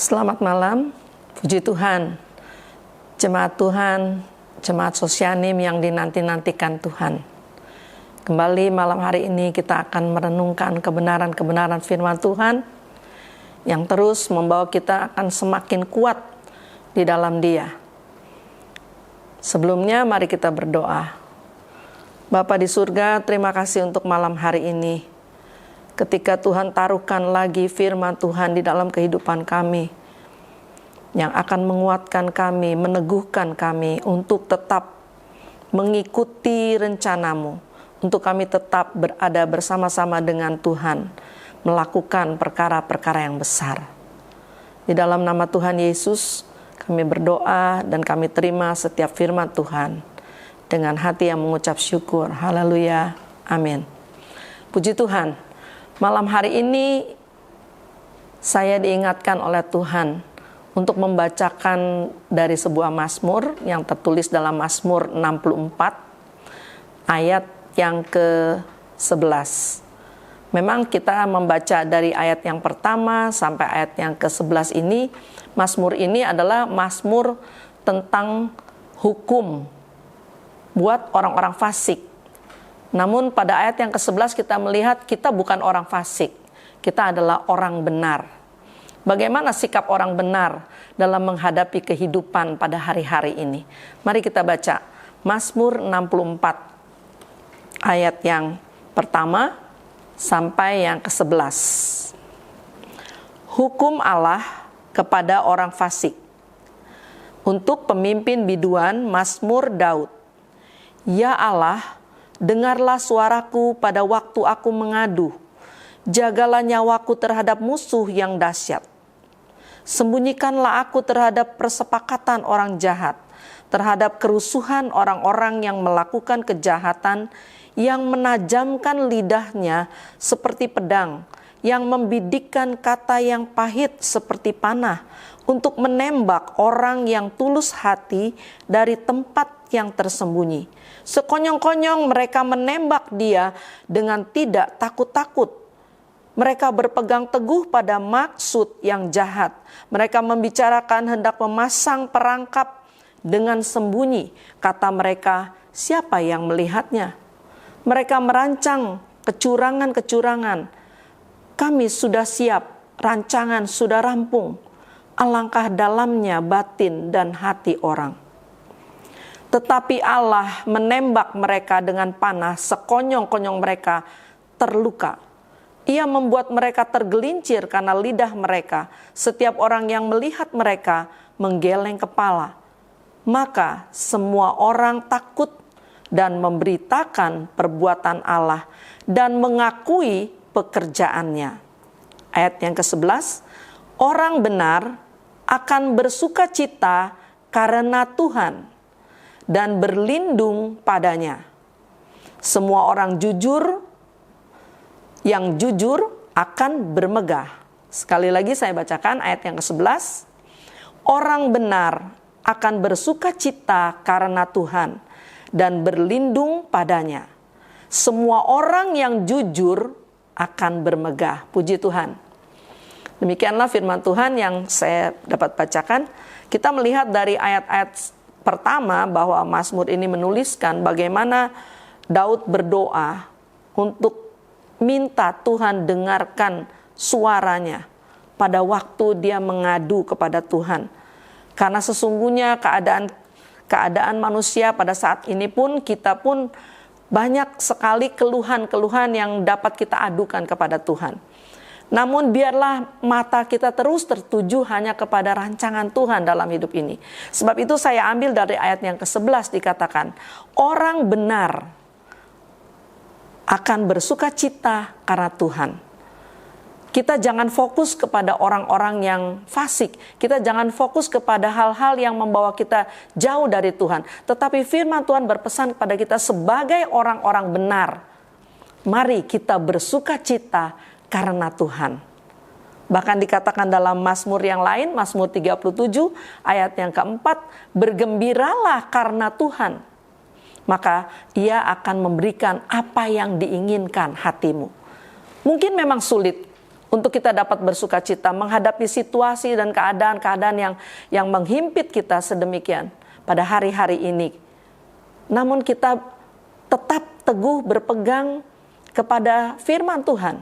Selamat malam, puji Tuhan, jemaat Tuhan, jemaat Sosianim yang dinanti-nantikan Tuhan. Kembali malam hari ini kita akan merenungkan kebenaran-kebenaran firman Tuhan yang terus membawa kita akan semakin kuat di dalam Dia. Sebelumnya mari kita berdoa. Bapa di surga, terima kasih untuk malam hari ini. Ketika Tuhan taruhkan lagi firman Tuhan di dalam kehidupan kami, yang akan menguatkan kami, meneguhkan kami untuk tetap mengikuti rencana-Mu, untuk kami tetap berada bersama-sama dengan Tuhan, melakukan perkara-perkara yang besar. Di dalam nama Tuhan Yesus, kami berdoa dan kami terima setiap firman Tuhan dengan hati yang mengucap syukur. Haleluya, amin. Puji Tuhan. Malam hari ini saya diingatkan oleh Tuhan untuk membacakan dari sebuah mazmur yang tertulis dalam Mazmur 64 ayat yang ke-11. Memang kita membaca dari ayat yang pertama sampai ayat yang ke-11 ini. Mazmur ini adalah mazmur tentang hukum buat orang-orang fasik. Namun pada ayat yang ke-11 kita melihat kita bukan orang fasik, kita adalah orang benar. Bagaimana sikap orang benar dalam menghadapi kehidupan pada hari-hari ini? Mari kita baca Mazmur 64 ayat yang pertama sampai yang ke-11. Hukum Allah kepada orang fasik. Untuk pemimpin biduan Mazmur Daud. Ya Allah, dengarlah suaraku pada waktu aku mengadu. Jagalah nyawaku terhadap musuh yang dahsyat. Sembunyikanlah aku terhadap persepakatan orang jahat, terhadap kerusuhan orang-orang yang melakukan kejahatan, yang menajamkan lidahnya seperti pedang, yang membidikkan kata yang pahit seperti panah, untuk menembak orang yang tulus hati dari tempat yang tersembunyi. Sekonyong-konyong mereka menembak dia dengan tidak takut-takut. Mereka berpegang teguh pada maksud yang jahat. Mereka membicarakan hendak memasang perangkap dengan sembunyi. Kata mereka, siapa yang melihatnya? Mereka merancang kecurangan-kecurangan. Kami sudah siap, rancangan sudah rampung. Alangkah dalamnya batin dan hati orang. Tetapi Allah menembak mereka dengan panah, sekonyong-konyong mereka terluka. Ia membuat mereka tergelincir karena lidah mereka. Setiap orang yang melihat mereka menggeleng kepala. Maka semua orang takut dan memberitakan perbuatan Allah dan mengakui pekerjaannya. Ayat yang ke-11, orang benar akan bersuka cita karena Tuhan dan berlindung padanya. Semua orang yang jujur akan bermegah. Sekali lagi saya bacakan ayat yang ke-11. Orang benar akan bersuka cita karena Tuhan dan berlindung padanya. Semua orang yang jujur akan bermegah. Puji Tuhan. Demikianlah firman Tuhan yang saya dapat bacakan. Kita melihat dari ayat-ayat pertama bahwa Mazmur ini menuliskan bagaimana Daud berdoa untuk minta Tuhan dengarkan suaranya pada waktu dia mengadu kepada Tuhan. Karena sesungguhnya keadaan manusia pada saat ini pun kita pun banyak sekali keluhan-keluhan yang dapat kita adukan kepada Tuhan. Namun biarlah mata kita terus tertuju hanya kepada rancangan Tuhan dalam hidup ini. Sebab itu saya ambil dari ayat yang ke-11 dikatakan, orang benar akan bersuka cita karena Tuhan. Kita jangan fokus kepada orang-orang yang fasik. Kita jangan fokus kepada hal-hal yang membawa kita jauh dari Tuhan. Tetapi firman Tuhan berpesan kepada kita sebagai orang-orang benar. Mari kita bersuka cita karena Tuhan. Bahkan dikatakan dalam Mazmur yang lain, Mazmur 37 ayat yang keempat, bergembiralah karena Tuhan, maka Ia akan memberikan apa yang diinginkan hatimu. Mungkin memang sulit untuk kita dapat bersuka cita menghadapi situasi dan keadaan-keadaan yang menghimpit kita sedemikian pada hari-hari ini. Namun kita tetap teguh berpegang kepada firman Tuhan.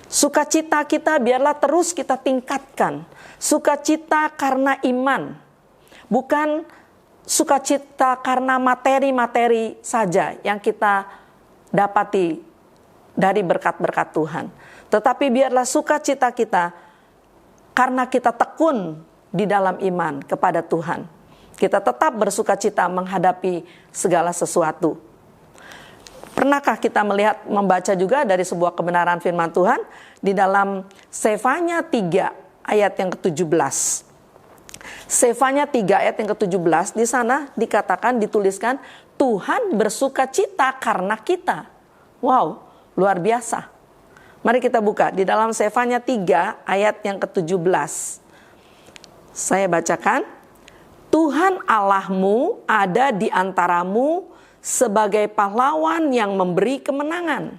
Sukacita kita biarlah terus kita tingkatkan. Sukacita karena iman, bukan sukacita karena materi-materi saja yang kita dapati dari berkat-berkat Tuhan. Tetapi biarlah sukacita kita karena kita tekun di dalam iman kepada Tuhan. Kita tetap bersukacita menghadapi segala sesuatu. Pernahkah kita membaca juga dari sebuah kebenaran firman Tuhan di dalam Sefanya 3 ayat yang ke-17. Sefanya 3 ayat yang ke-17, di sana dituliskan Tuhan bersukacita karena kita. Wow, luar biasa. Mari kita buka di dalam Sefanya 3 ayat yang ke-17. Saya bacakan. Tuhan Allahmu ada di antaramu sebagai pahlawan yang memberi kemenangan.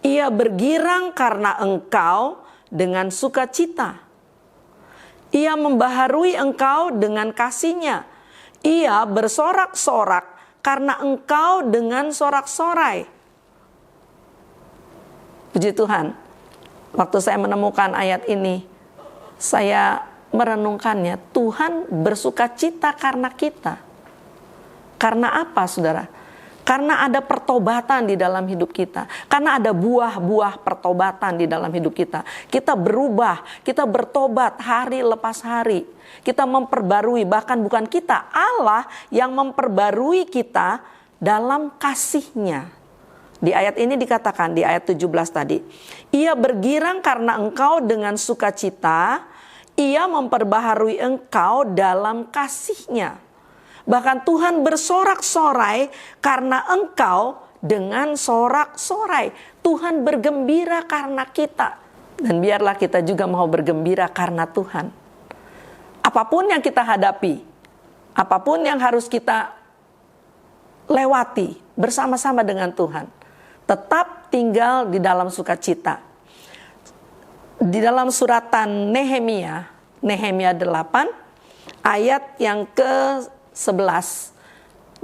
Ia bergirang karena engkau dengan sukacita. Ia membaharui engkau dengan kasih-Nya. Ia bersorak-sorak karena engkau dengan sorak-sorai. Puji Tuhan, waktu saya menemukan ayat ini, saya merenungkannya. Tuhan bersukacita karena kita. Karena apa, saudara? Karena ada pertobatan di dalam hidup kita. Karena ada buah-buah pertobatan di dalam hidup kita. Kita berubah, kita bertobat hari lepas hari. Kita memperbarui, bahkan bukan kita, Allah yang memperbarui kita dalam kasih-Nya. Di ayat ini dikatakan, di ayat 17 tadi, ia bergirang karena engkau dengan sukacita, ia memperbaharui engkau dalam kasih-Nya. Bahkan Tuhan bersorak-sorai karena engkau dengan sorak-sorai. Tuhan bergembira karena kita. Dan biarlah kita juga mau bergembira karena Tuhan. Apapun yang kita hadapi, apapun yang harus kita lewati bersama-sama dengan Tuhan, tetap tinggal di dalam sukacita. Di dalam suratan Nehemia 8 ayat yang ke-11.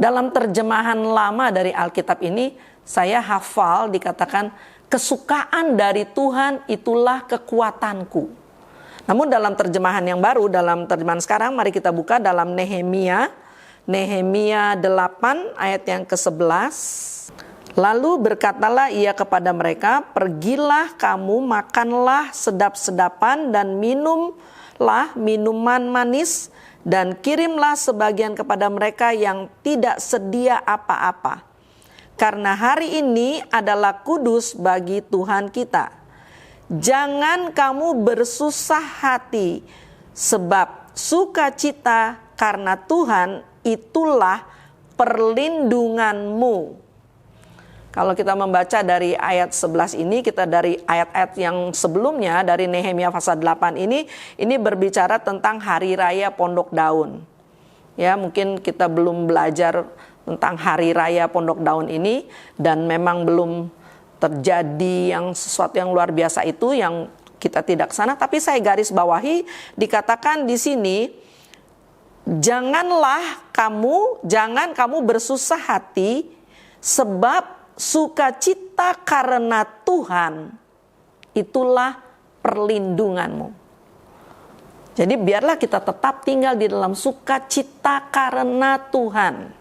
Dalam terjemahan lama dari Alkitab ini saya hafal, dikatakan kesukaan dari Tuhan itulah kekuatanku. Namun dalam terjemahan yang baru, dalam terjemahan sekarang, mari kita buka dalam Nehemia 8 ayat yang ke-11. Lalu berkatalah ia kepada mereka, pergilah kamu, makanlah sedap-sedapan dan minumlah minuman manis, dan kirimlah sebagian kepada mereka yang tidak sedia apa-apa. Karena hari ini adalah kudus bagi Tuhan kita. Jangan kamu bersusah hati, sebab sukacita karena Tuhan itulah perlindunganmu. Kalau kita membaca dari ayat 11 ini, kita dari ayat-ayat yang sebelumnya, dari Nehemia pasal 8 ini berbicara tentang hari raya Pondok Daun. Ya, mungkin kita belum belajar tentang hari raya Pondok Daun ini, dan memang belum terjadi sesuatu yang luar biasa itu yang kita tidak sana. Tapi saya garis bawahi, dikatakan di sini, jangan kamu bersusah hati, sebab sukacita karena Tuhan itulah perlindunganmu. Jadi biarlah kita tetap tinggal di dalam sukacita karena Tuhan.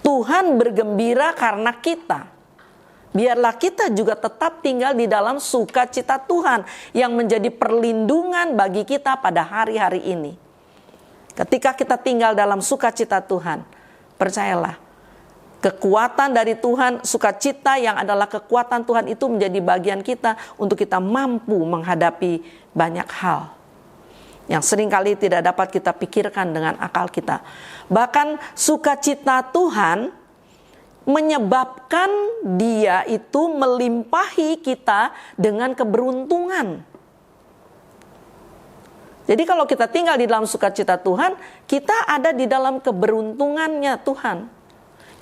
Tuhan bergembira karena kita. Biarlah kita juga tetap tinggal di dalam sukacita Tuhan yang menjadi perlindungan bagi kita pada hari-hari ini. Ketika kita tinggal dalam sukacita Tuhan, percayalah, kekuatan dari Tuhan, sukacita yang adalah kekuatan Tuhan itu menjadi bagian kita untuk kita mampu menghadapi banyak hal yang seringkali tidak dapat kita pikirkan dengan akal kita. Bahkan sukacita Tuhan menyebabkan Dia itu melimpahi kita dengan keberuntungan. Jadi kalau kita tinggal di dalam sukacita Tuhan, kita ada di dalam keberuntungannya Tuhan.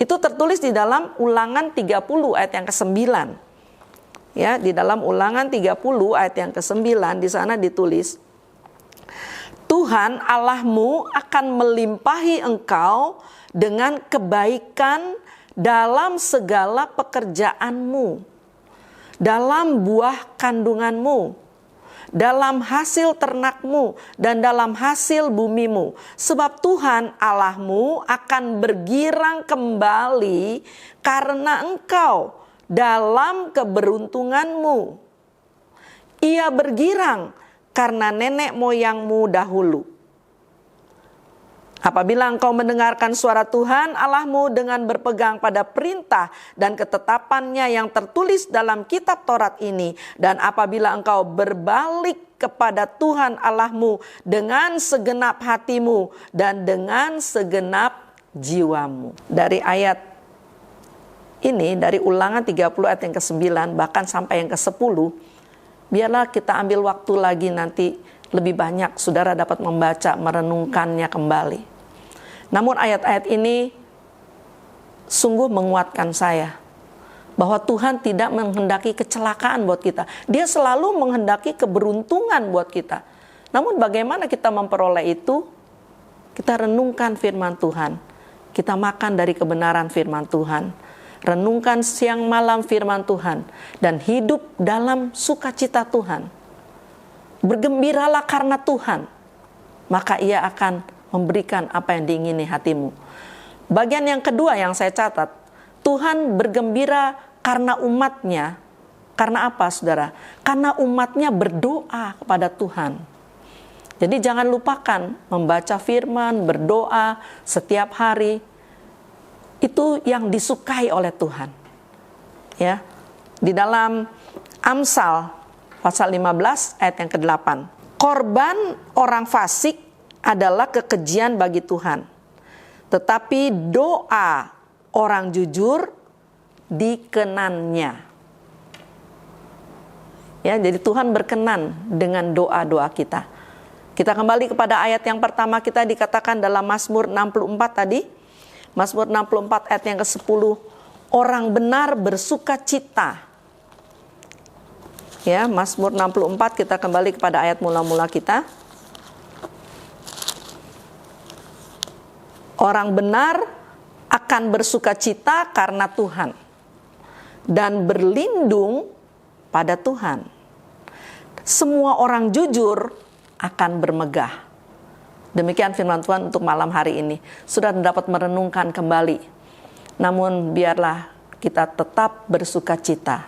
Itu tertulis di dalam Ulangan 30 ayat yang ke-9. Ya, di dalam Ulangan 30 ayat yang ke-9 di sana ditulis, Tuhan Allahmu akan melimpahi engkau dengan kebaikan dalam segala pekerjaanmu, dalam buah kandunganmu, dalam hasil ternakmu, dan dalam hasil bumimu. Sebab Tuhan Allahmu akan bergirang kembali karena engkau dalam keberuntunganmu. Ia bergirang karena nenek moyangmu dahulu. Apabila engkau mendengarkan suara Tuhan Allahmu dengan berpegang pada perintah dan ketetapannya yang tertulis dalam kitab Taurat ini, dan apabila engkau berbalik kepada Tuhan Allahmu dengan segenap hatimu dan dengan segenap jiwamu. Dari ayat ini, dari Ulangan 30 ayat yang ke-9 bahkan sampai yang ke-10, biarlah kita ambil waktu lagi nanti lebih banyak saudara dapat membaca, merenungkannya kembali. Namun ayat-ayat ini sungguh menguatkan saya bahwa Tuhan tidak menghendaki kecelakaan buat kita. Dia selalu menghendaki keberuntungan buat kita. Namun bagaimana kita memperoleh itu? Kita renungkan firman Tuhan. Kita makan dari kebenaran firman Tuhan. Renungkan siang malam firman Tuhan. Dan hidup dalam sukacita Tuhan. Bergembiralah karena Tuhan. Maka ia akan memberikan apa yang diingini hatimu. Bagian yang kedua yang saya catat, Tuhan bergembira karena umatnya. Karena apa saudara? Karena umatnya berdoa kepada Tuhan. Jadi jangan lupakan membaca firman, berdoa setiap hari. Itu yang disukai oleh Tuhan. Ya. Di dalam Amsal pasal 15 ayat yang ke-8. Korban orang fasik adalah kekejian bagi Tuhan. Tetapi doa orang jujur dikenannya. Ya, jadi Tuhan berkenan dengan doa-doa kita. Kita kembali kepada ayat yang pertama kita dikatakan dalam Mazmur 64 tadi. Mazmur 64 ayat yang ke-10. Orang benar bersuka cita. Ya, Mazmur 64 kita kembali kepada ayat mula-mula kita. Orang benar akan bersuka cita karena Tuhan dan berlindung pada Tuhan. Semua orang jujur akan bermegah. Demikian firman Tuhan untuk malam hari ini. Sudah dapat merenungkan kembali. Namun biarlah kita tetap bersuka cita.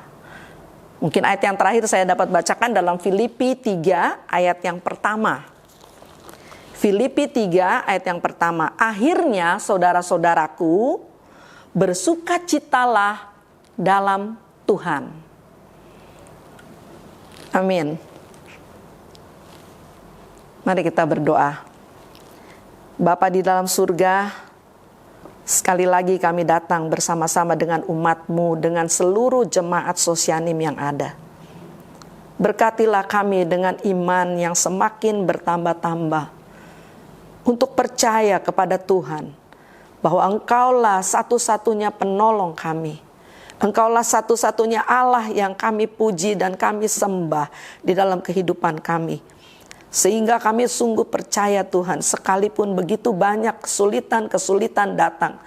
Mungkin ayat yang terakhir saya dapat bacakan dalam Filipi 3 ayat yang pertama. Filipi 3 ayat yang pertama. Akhirnya saudara-saudaraku, bersukacitalah dalam Tuhan. Amin. Mari kita berdoa. Bapa di dalam surga, sekali lagi kami datang bersama-sama dengan umat-Mu, dengan seluruh jemaat Sosianim yang ada. Berkatilah kami dengan iman yang semakin bertambah-tambah, untuk percaya kepada Tuhan bahwa Engkaulah satu-satunya penolong kami. Engkaulah satu-satunya Allah yang kami puji dan kami sembah di dalam kehidupan kami. Sehingga kami sungguh percaya Tuhan, sekalipun begitu banyak kesulitan-kesulitan datang,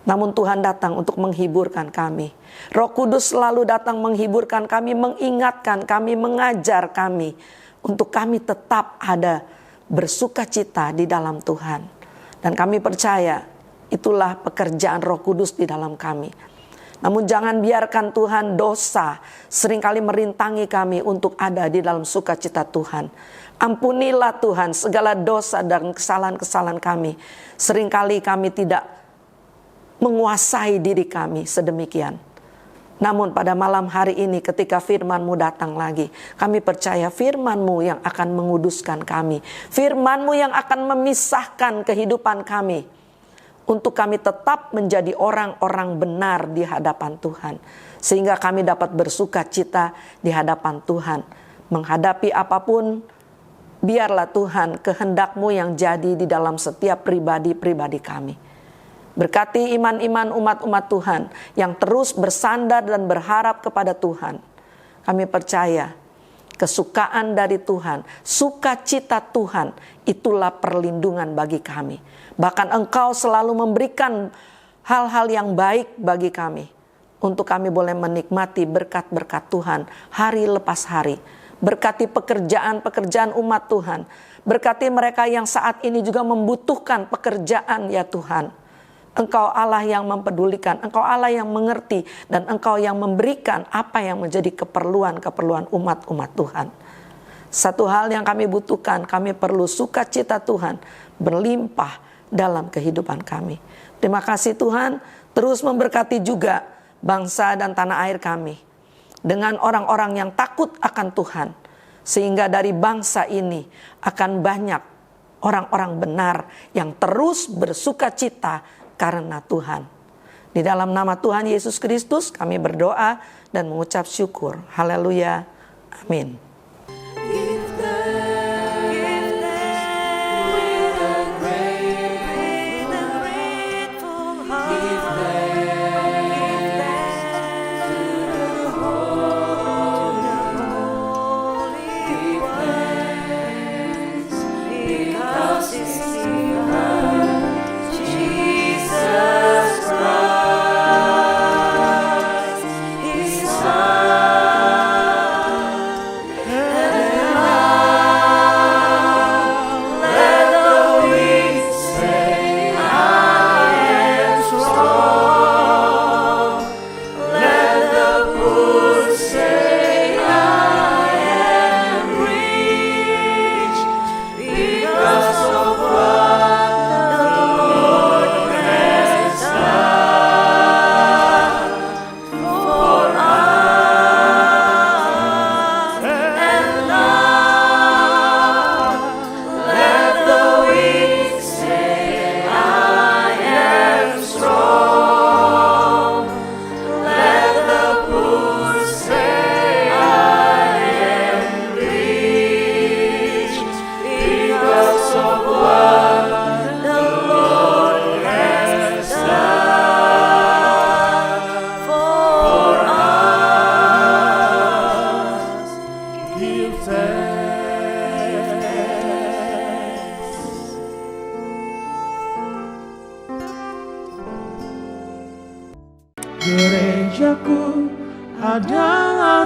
namun Tuhan datang untuk menghiburkan kami. Roh Kudus selalu datang menghiburkan kami, mengingatkan kami, mengajar kami, untuk kami tetap ada bersukacita di dalam Tuhan. Dan kami percaya itulah pekerjaan Roh Kudus di dalam kami. Namun jangan biarkan Tuhan dosa seringkali merintangi kami untuk ada di dalam sukacita Tuhan. Ampunilah Tuhan segala dosa dan kesalahan-kesalahan kami. Seringkali kami tidak menguasai diri kami sedemikian. Namun pada malam hari ini ketika firman-Mu datang lagi, kami percaya firman-Mu yang akan menguduskan kami. Firman-Mu yang akan memisahkan kehidupan kami, untuk kami tetap menjadi orang-orang benar di hadapan Tuhan. Sehingga kami dapat bersuka cita di hadapan Tuhan. Menghadapi apapun, biarlah Tuhan kehendak-Mu yang jadi di dalam setiap pribadi-pribadi kami. Berkati iman-iman umat-umat Tuhan yang terus bersandar dan berharap kepada Tuhan. Kami percaya kesukaan dari Tuhan, sukacita Tuhan, itulah perlindungan bagi kami. Bahkan Engkau selalu memberikan hal-hal yang baik bagi kami, untuk kami boleh menikmati berkat-berkat Tuhan hari lepas hari. Berkati pekerjaan-pekerjaan umat Tuhan. Berkati mereka yang saat ini juga membutuhkan pekerjaan ya Tuhan. Engkau Allah yang mempedulikan, Engkau Allah yang mengerti, dan Engkau yang memberikan apa yang menjadi keperluan-keperluan umat-umat Tuhan. Satu hal yang kami butuhkan, kami perlu sukacita Tuhan berlimpah dalam kehidupan kami. Terima kasih Tuhan, terus memberkati juga bangsa dan tanah air kami dengan orang-orang yang takut akan Tuhan, sehingga dari bangsa ini akan banyak orang-orang benar yang terus bersukacita karena Tuhan. Di dalam nama Tuhan Yesus Kristus kami berdoa dan mengucap syukur. Haleluya. Amin. Gerejaku adalah